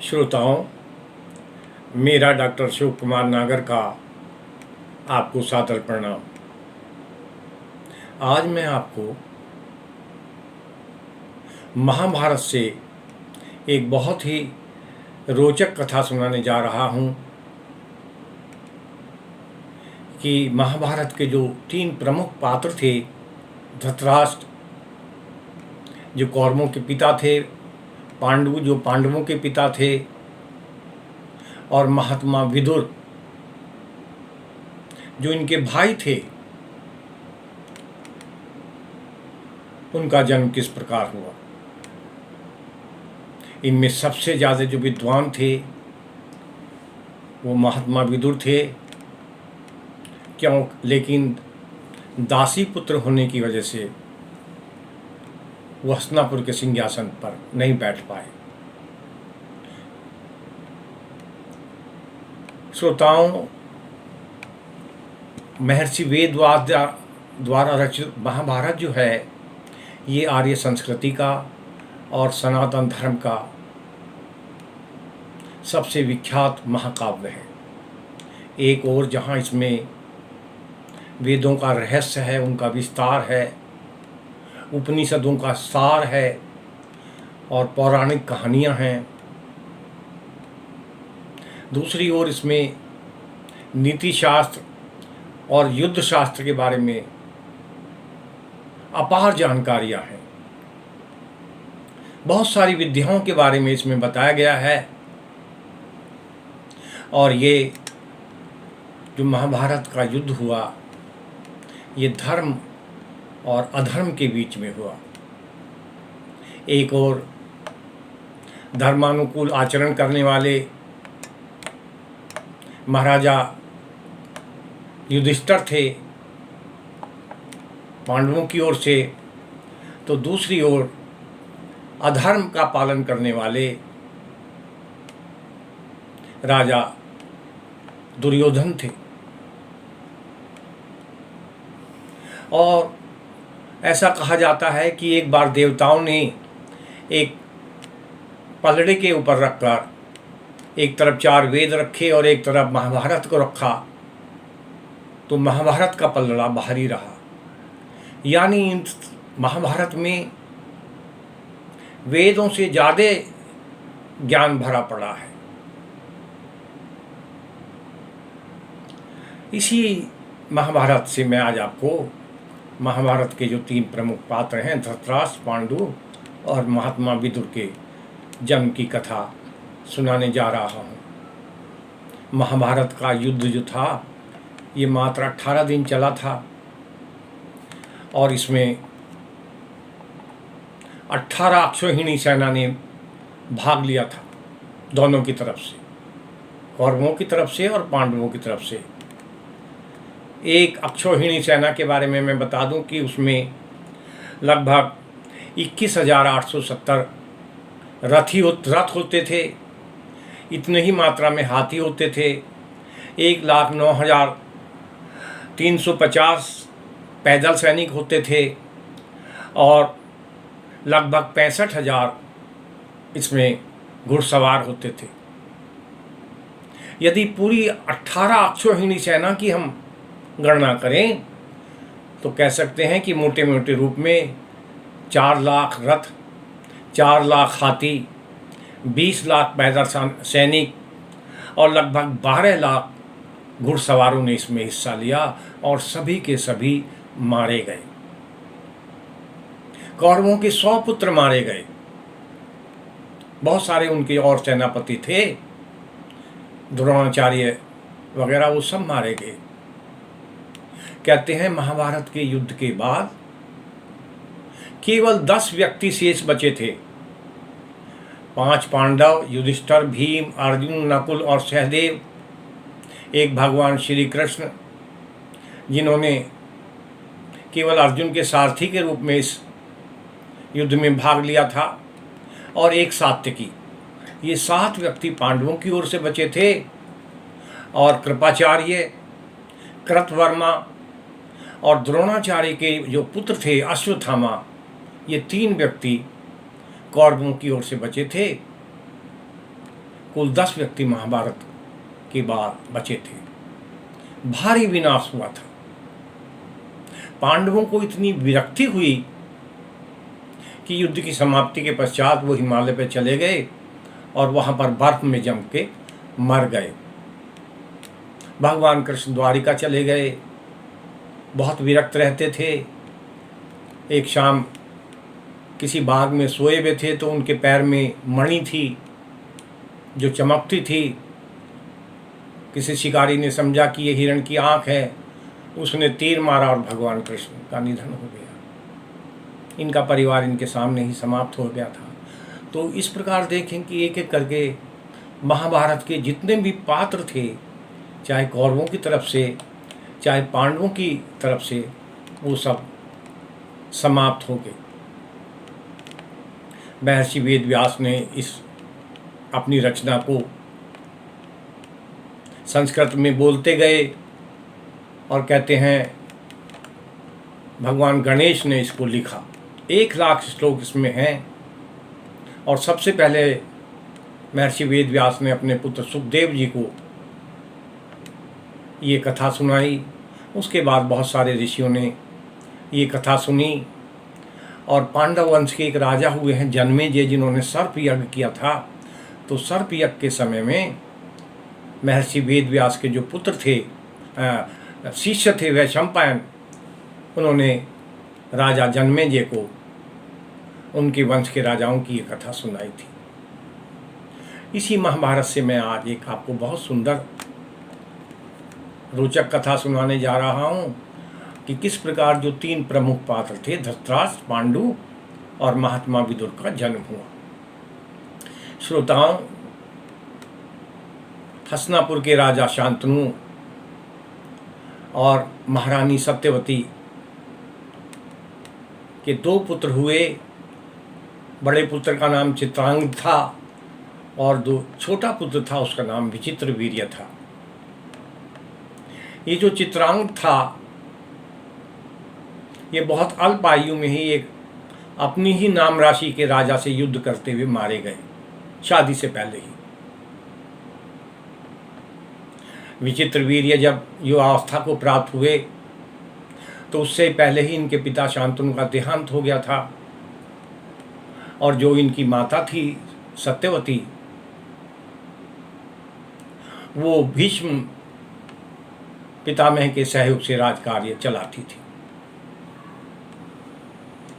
श्रोताओं, मेरा डॉक्टर शिव कुमार नागर का आपको सादर प्रणाम। आज मैं आपको महाभारत से एक बहुत ही रोचक कथा सुनाने जा रहा हूँ कि महाभारत के जो 3 प्रमुख पात्र थे, धृतराष्ट्र जो कौरवों के पिता थे, पांडु जो पांडवों के पिता थे, और महात्मा विदुर जो इनके भाई थे, उनका जन्म किस प्रकार हुआ। इनमें सबसे ज़्यादा जो विद्वान थे वो महात्मा विदुर थे। क्यों? लेकिन दासी पुत्र होने की वजह से वो हस्तिनापुर के सिंहासन पर नहीं बैठ पाए। श्रोताओं, महर्षि वेदव्यास द्वारा रचित महाभारत जो है, ये आर्य संस्कृति का और सनातन धर्म का सबसे विख्यात महाकाव्य है। एक और जहाँ इसमें वेदों का रहस्य है, उनका विस्तार है, उपनिषदों का सार है और पौराणिक कहानियाँ हैं, दूसरी ओर इसमें नीति शास्त्र और युद्ध शास्त्र के बारे में अपार जानकारियाँ हैं। बहुत सारी विद्याओं के बारे में इसमें बताया गया है। और ये जो महाभारत का युद्ध हुआ, ये धर्म और अधर्म के बीच में हुआ। एक और धर्मानुकूल आचरण करने वाले महाराजा युधिष्ठिर थे पांडवों की ओर से, तो दूसरी ओर अधर्म का पालन करने वाले राजा दुर्योधन थे। और ऐसा कहा जाता है कि एक बार देवताओं ने एक पलड़े के ऊपर रखकर एक तरफ 4 वेद रखे और एक तरफ महाभारत को रखा, तो महाभारत का पलड़ा भारी रहा। यानी महाभारत में वेदों से ज़्यादा ज्ञान भरा पड़ा है। इसी महाभारत से मैं आज आपको महाभारत के जो 3 प्रमुख पात्र हैं, धृतराष्ट्र, पांडु और महात्मा विदुर के जन्म की कथा सुनाने जा रहा हूँ। महाभारत का युद्ध जो था, ये मात्र 18 दिन चला था और इसमें 18 अक्षौहिणी सेना ने भाग लिया था, दोनों की तरफ से, कौरवों की तरफ से और पांडवों की तरफ से। एक अक्षौहिणी सेना के बारे में मैं बता दूं कि उसमें लगभग 21,870 रथ होते थे, इतने ही मात्रा में हाथी होते थे, 1,09,350 पैदल सैनिक होते थे और लगभग 65,000 इसमें घुड़सवार होते थे। यदि पूरी 18 अक्षौहिणी सेना की हम गणना करें तो कह सकते हैं कि मोटे मोटे रूप में 4 लाख रथ, 4 लाख हाथी, 20 लाख पैदल सैनिक और लगभग 12 लाख घुड़सवारों ने इसमें हिस्सा लिया और सभी के सभी मारे गए। कौरवों के 100 पुत्र मारे गए। बहुत सारे उनके और सेनापति थे, द्रोणाचार्य वगैरह, वो सब मारे गए। कहते हैं महाभारत के युद्ध के बाद केवल 10 व्यक्ति शेष बचे थे। 5 पांडव, युधिष्ठिर, भीम, अर्जुन, नकुल और सहदेव, एक भगवान श्री कृष्ण जिन्होंने केवल अर्जुन के सारथी के रूप में इस युद्ध में भाग लिया था, और एक सात्यकी। ये 7 व्यक्ति पांडवों की ओर से बचे थे और कृपाचार्य, कृतवर्मा और द्रोणाचार्य के जो पुत्र थे अश्वत्थामा, ये 3 व्यक्ति कौरवों की ओर से बचे थे। कुल 10 व्यक्ति महाभारत के बाद बचे थे। भारी विनाश हुआ था। पांडवों को इतनी विरक्ति हुई कि युद्ध की समाप्ति के पश्चात वो हिमालय पर चले गए और वहाँ पर बर्फ में जम के मर गए। भगवान कृष्ण द्वारिका चले गए, बहुत विरक्त रहते थे। एक शाम किसी बाग में सोए हुए थे तो उनके पैर में मणि थी जो चमकती थी। किसी शिकारी ने समझा कि ये हिरण की आँख है, उसने तीर मारा और भगवान कृष्ण का निधन हो गया। इनका परिवार इनके सामने ही समाप्त हो गया था। तो इस प्रकार देखें कि एक एक करके महाभारत के जितने भी पात्र थे, चाहे कौरवों की तरफ से चाहे पांडवों की तरफ से, वो सब समाप्त हो गए। महर्षि वेद व्यास ने इस अपनी रचना को संस्कृत में बोलते गए और कहते हैं भगवान गणेश ने इसको लिखा। 1,00,000 श्लोक इसमें हैं और सबसे पहले महर्षि वेद व्यास ने अपने पुत्र सुखदेव जी को ये कथा सुनाई। उसके बाद बहुत सारे ऋषियों ने ये कथा सुनी और पांडव वंश के एक राजा हुए हैं जन्मेजय, जिन्होंने सर्प यज्ञ किया था। तो सर्प यज्ञ के समय में महर्षि वेद व्यास के जो पुत्र थे, शिष्य थे वैशंपायन, उन्होंने राजा जन्मेजय को उनके वंश के राजाओं की ये कथा सुनाई थी। इसी महाभारत से मैं आज एक आपको बहुत सुंदर रोचक कथा सुनाने जा रहा हूँ कि किस प्रकार जो 3 प्रमुख पात्र थे, धृतराष्ट्र, पांडु और महात्मा विदुर का जन्म हुआ। श्रोताओं, हस्तिनापुर के राजा शांतनु और महारानी सत्यवती के 2 पुत्र हुए। बड़े पुत्र का नाम चित्रांगद था और जो छोटा पुत्र था उसका नाम विचित्रवीर्य था। ये जो चित्रांगद था, ये बहुत अल्प आयु में ही एक अपनी ही नाम राशि के राजा से युद्ध करते हुए मारे गए, शादी से पहले ही। विचित्रवीर्य जब युवावस्था को प्राप्त हुए तो उससे पहले ही इनके पिता शांतनु का देहांत हो गया था और जो इनकी माता थी सत्यवती, वो भीष्म पितामह के सहयोग से राजकार्य चलाती थी।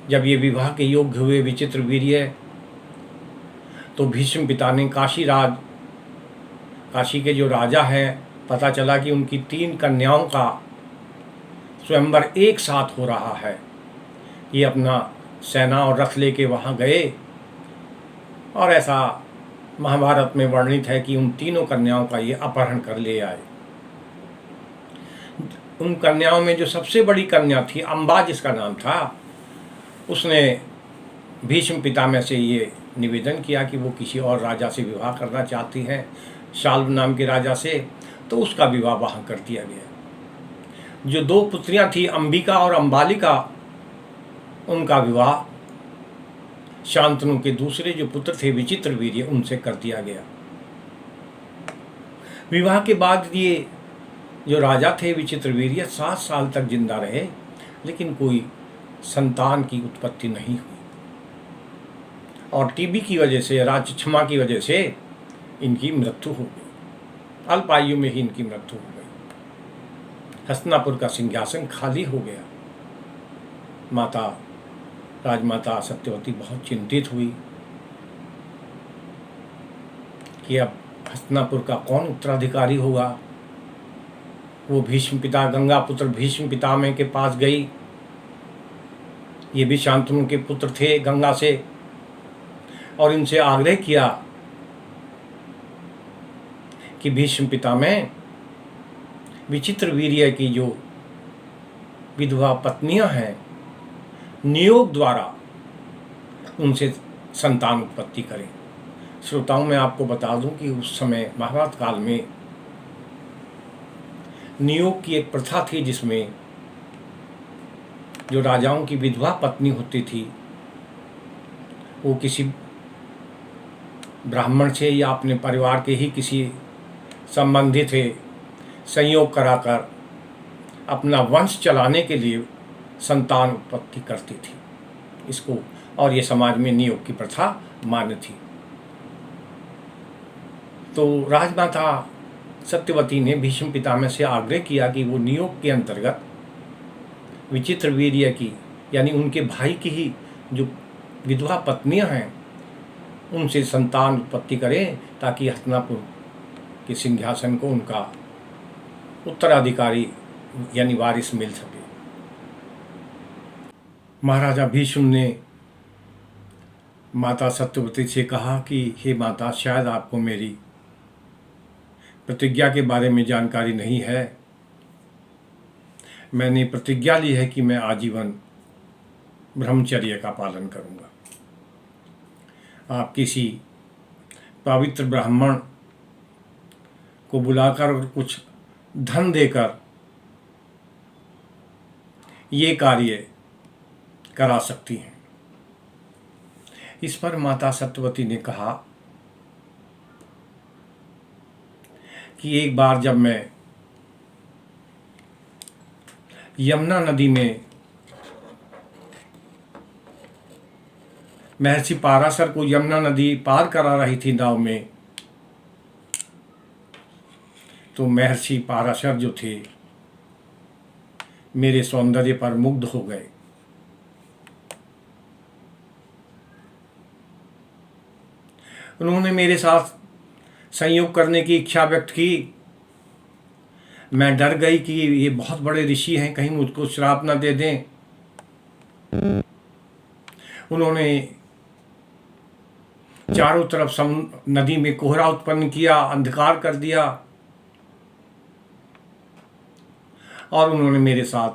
जब ये विवाह के योग्य हुए विचित्रवीर्य, तो भीष्म पिता ने काशी के जो राजा हैं, पता चला कि उनकी 3 कन्याओं का स्वयंवर एक साथ हो रहा है। ये अपना सेना और रथ लेके वहाँ गए और ऐसा महाभारत में वर्णित है कि उन तीनों कन्याओं का ये अपहरण कर ले आए। उन कन्याओं में जो सबसे बड़ी कन्या थी, अम्बा जिसका नाम था, उसने भीष्म पितामह से ये निवेदन किया कि वो किसी और राजा से विवाह करना चाहती हैं, शाल्व नाम के राजा से। तो उसका विवाह वहाँ कर दिया गया। जो 2 पुत्रियाँ थी, अंबिका और अंबालिका, उनका विवाह शांतनु के दूसरे जो पुत्र थे विचित्रवीर्य, उनसे कर दिया गया। विवाह के बाद ये जो राजा थे विचित्रवीर्य 7 साल तक जिंदा रहे, लेकिन कोई संतान की उत्पत्ति नहीं हुई और टीबी की वजह से, राजक्षमा की वजह से इनकी मृत्यु हो गई। अल्प आयु में ही इनकी मृत्यु हो गई। हस्तिनापुर का सिंहासन खाली हो गया। राजमाता सत्यवती बहुत चिंतित हुई कि अब हस्तिनापुर का कौन उत्तराधिकारी होगा। वो गंगापुत्र भीष्म पितामह के पास गई। ये भी शांतनु के पुत्र थे गंगा से, और इनसे आग्रह किया कि भीष्म पितामह, विचित्रवीर्य की जो विधवा पत्नियां हैं, नियोग द्वारा उनसे संतान उत्पत्ति करें। श्रोताओं, मैं आपको बता दूं कि उस समय महाभारत काल में नियोग की एक प्रथा थी, जिसमें जो राजाओं की विधवा पत्नी होती थी, वो किसी ब्राह्मण से या अपने परिवार के ही किसी संबंधी थे संयोग कराकर अपना वंश चलाने के लिए संतान उत्पत्ति करती थी इसको, और ये समाज में नियोग की प्रथा मान्य थी। तो राजमाता सत्यवती ने भीष्म पितामह से आग्रह किया कि वो नियोग के अंतर्गत विचित्र वीर्य की यानी उनके भाई की ही जो विधवा पत्नियां हैं उनसे संतान उत्पत्ति करें ताकि हस्तिनापुर के सिंहासन को उनका उत्तराधिकारी यानी वारिस मिल सके। महाराजा भीष्म ने माता सत्यवती से कहा कि हे माता, शायद आपको मेरी प्रतिज्ञा के बारे में जानकारी नहीं है। मैंने प्रतिज्ञा ली है कि मैं आजीवन ब्रह्मचर्य का पालन करूंगा। आप किसी पवित्र ब्राह्मण को बुलाकर और कुछ धन देकर ये कार्य करा सकती हैं। इस पर माता सत्यवती ने कहा कि एक बार जब मैं यमुना नदी में महर्षि पाराशर को यमुना नदी पार करा रही थी नाव में, तो महर्षि पाराशर जो थे मेरे सौंदर्य पर मुग्ध हो गए। उन्होंने मेरे साथ संयोग करने की इच्छा व्यक्त की। मैं डर गई कि ये बहुत बड़े ऋषि हैं, कहीं मुझको श्राप न दे दें। उन्होंने चारों तरफ नदी में कोहरा उत्पन्न किया, अंधकार कर दिया और उन्होंने मेरे साथ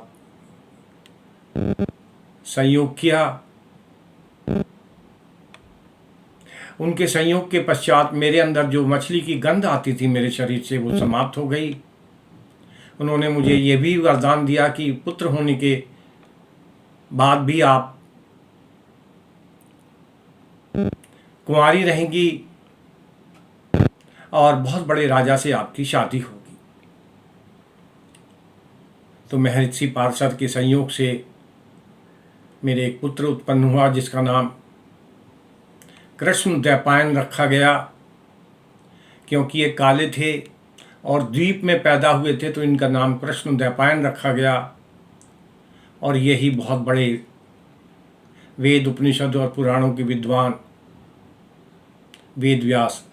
संयोग किया। उनके संयोग के पश्चात मेरे अंदर जो मछली की गंध आती थी मेरे शरीर से वो समाप्त हो गई। उन्होंने मुझे ये भी वरदान दिया कि पुत्र होने के बाद भी आप कुंवारी रहेंगी और बहुत बड़े राजा से आपकी शादी होगी। तो महर्षि पार्षद के संयोग से मेरे एक पुत्र उत्पन्न हुआ जिसका नाम कृष्ण द्वैपायन रखा गया, क्योंकि ये काले थे और द्वीप में पैदा हुए थे तो इनका नाम कृष्ण द्वैपायन रखा गया। और यही बहुत बड़े वेद उपनिषद और पुराणों के विद्वान वेद व्यास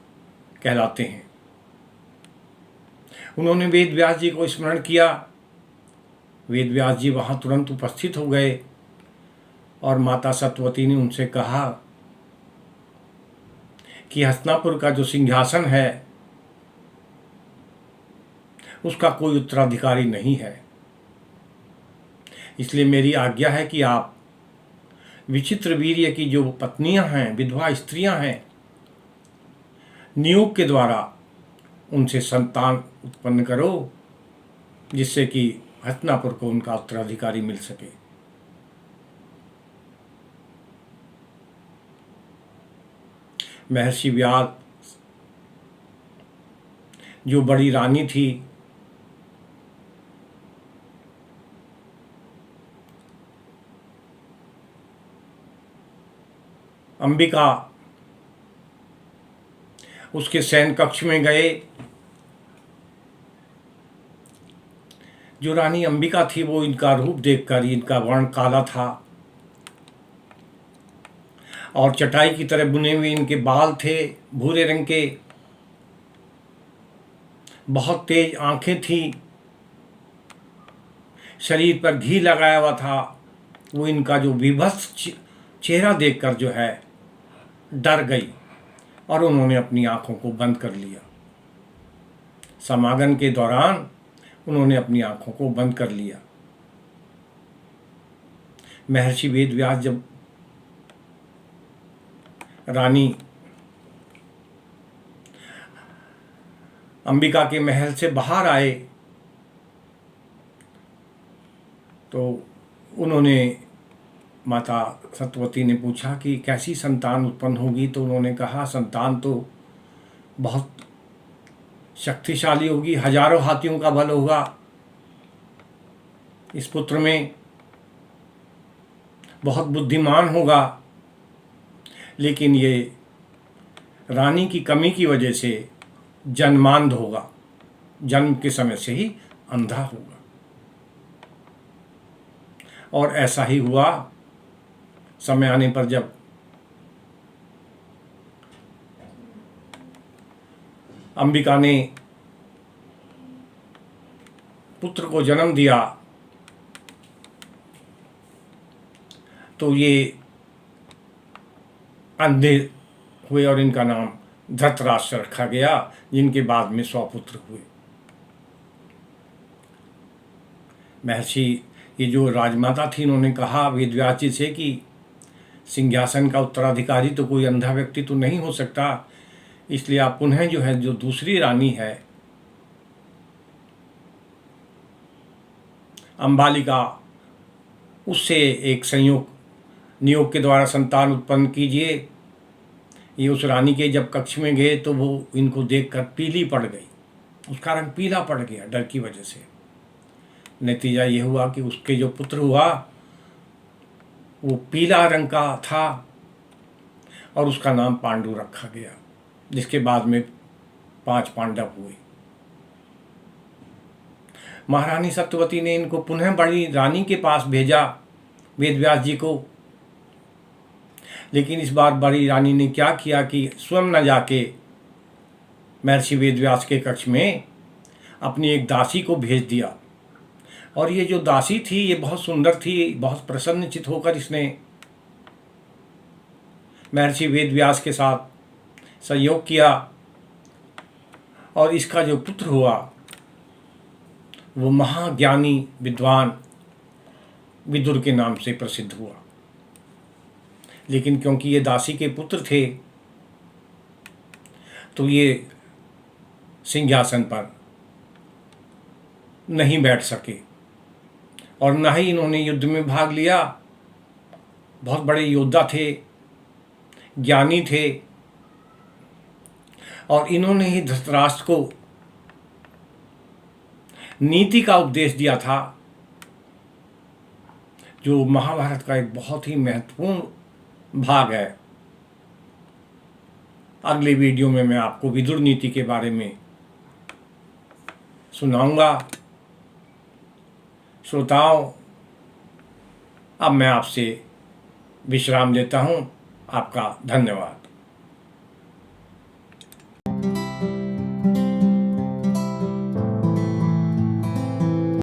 कहलाते हैं। उन्होंने वेद व्यास जी को स्मरण किया। वेद व्यास जी वहाँ तुरंत उपस्थित हो गए और माता सत्यवती ने उनसे कहा कि हस्तिनापुर का जो सिंहासन है उसका कोई उत्तराधिकारी नहीं है, इसलिए मेरी आज्ञा है कि आप विचित्र वीर्य की जो पत्नियां हैं, विधवा स्त्रियां हैं, नियोग के द्वारा उनसे संतान उत्पन्न करो जिससे कि हस्तिनापुर को उनका उत्तराधिकारी मिल सके। महर्षि व्यास जो बड़ी रानी थी अंबिका उसके शयन कक्ष में गए। जो रानी अंबिका थी वो इनका रूप देखकर, इनका वर्ण काला था और चटाई की तरह बुने हुए इनके बाल थे भूरे रंग के, बहुत तेज आंखें थी, शरीर पर घी लगाया हुआ था। वो इनका जो विभत्स चेहरा देखकर जो है डर गई और उन्होंने अपनी आंखों को बंद कर लिया। समागम के दौरान उन्होंने अपनी आंखों को बंद कर लिया। महर्षि वेद व्यास जब रानी अंबिका के महल से बाहर आए तो उन्होंने माता सत्यवती ने पूछा कि कैसी संतान उत्पन्न होगी, तो उन्होंने कहा संतान तो बहुत शक्तिशाली होगी, हजारों हाथियों का बल होगा इस पुत्र में, बहुत बुद्धिमान होगा, लेकिन ये रानी की कमी की वजह से जन्मांध होगा, जन्म के समय से ही अंधा होगा। और ऐसा ही हुआ। समय आने पर जब अंबिका ने पुत्र को जन्म दिया तो ये अंधे हुए और इनका नाम धृतराष्ट्र रखा गया, जिनके बाद में 100 पुत्र हुए। महर्षि ये जो राजमाता थी, इन्होंने कहा वेदव्यास जी से कि सिंहासन का उत्तराधिकारी तो कोई अंधा व्यक्ति तो नहीं हो सकता, इसलिए आप पुनः जो है, जो दूसरी रानी है अंबालिका, उससे एक नियोग के द्वारा संतान उत्पन्न कीजिए। ये उस रानी के जब कक्ष में गए तो वो इनको देखकर पीली पड़ गई, उसका रंग पीला पड़ गया डर की वजह से। नतीजा ये हुआ कि उसके जो पुत्र हुआ वो पीला रंग का था और उसका नाम पांडु रखा गया, जिसके बाद में 5 पांडव हुए। महारानी सत्यवती ने इनको पुनः बड़ी रानी के पास भेजा, वेदव्यास जी को, लेकिन इस बार बड़ी रानी ने क्या किया कि स्वयं न जाके महर्षि वेदव्यास के कक्ष में अपनी एक दासी को भेज दिया। और ये जो दासी थी ये बहुत सुंदर थी, बहुत प्रसन्नचित होकर इसने महर्षि वेदव्यास के साथ सहयोग किया और इसका जो पुत्र हुआ वो महाज्ञानी विद्वान विदुर के नाम से प्रसिद्ध हुआ। लेकिन क्योंकि ये दासी के पुत्र थे तो ये सिंहासन पर नहीं बैठ सके और न ही इन्होंने युद्ध में भाग लिया। बहुत बड़े योद्धा थे, ज्ञानी थे, और इन्होंने ही धृतराष्ट्र को नीति का उपदेश दिया था, जो महाभारत का एक बहुत ही महत्वपूर्ण भाग है। अगले वीडियो में मैं आपको विदुर नीति के बारे में सुनाऊंगा। श्रोताओं, अब मैं आपसे विश्राम लेता हूं। आपका धन्यवाद।